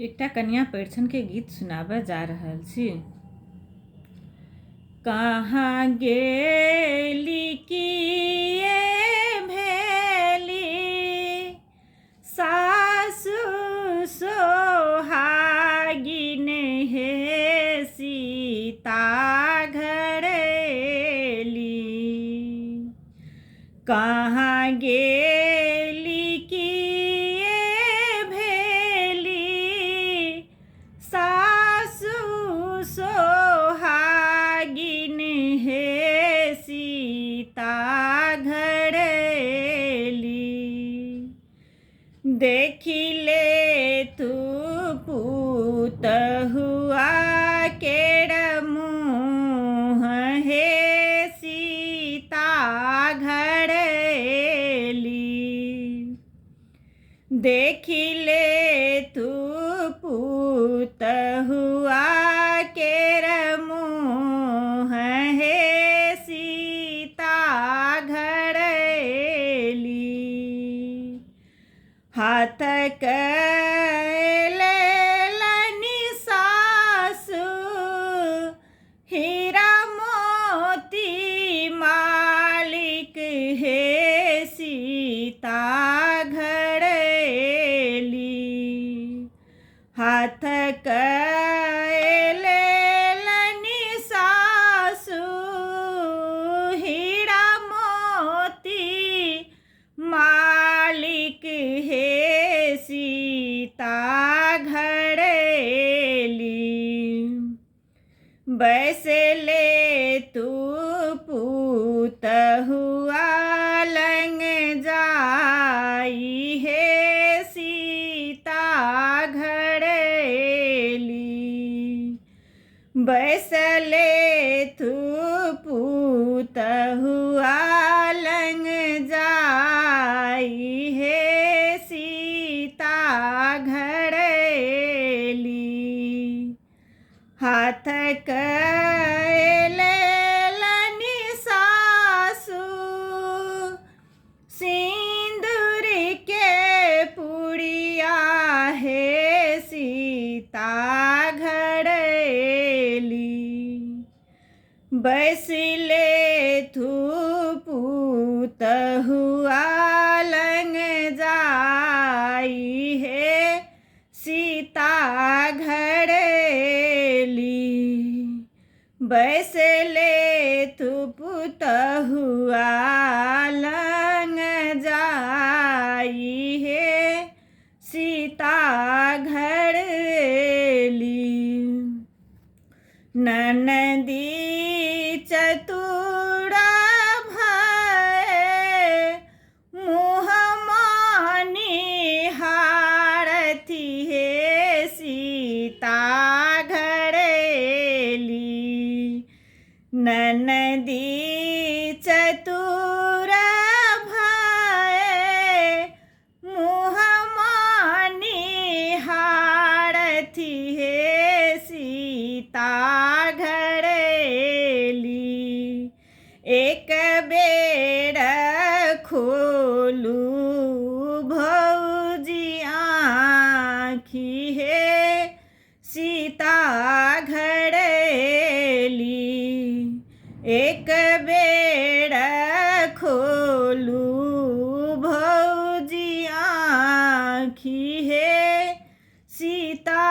एकटा कन्या परिछन के गीत सुनाबऽ जा रहल छी। कहाँ गेली कि ये भेली सासु सोहागिन हे सीता घर एली। कहाँ गेली कि ये भेली सासु सोहागिन हे सीता घर एली। देखिले तू पुतहुआ केर मुँह हे सीता घर एली। देखिले तू पुतहुआ केर मुँह हे सीता घर एली। हाथ लेलनि सासु हीरा मोती मालिक हे सीता घर एली। हाथ लेलनि सासु हीरा मोती मालिक हे सीता घर एली। बैसले तू पुतहुआ लंग जाई हे सीता घर एली। बैसले तू पुतहुआ लंग जाई हे सीता घर एली। हाथ लेलनि सासु सिंदूर के पुड़िया हे सीता घर एली। बैसले तू पुतहुआ लंग जाई हे सीता घर एली। बैसले तू पुतहुआ लंग जाई हे सीता घर एली। ननदी चतुर भय मुँह मानिहारथि हे सीता घर एली। ननदी चतुर भय मुँह मानिहारथि हे सीता घर एली। एक बेर खोलू भौजी आँखि हे सीता घर एली। एक बेर खोलू भौजी आँखि हे सीता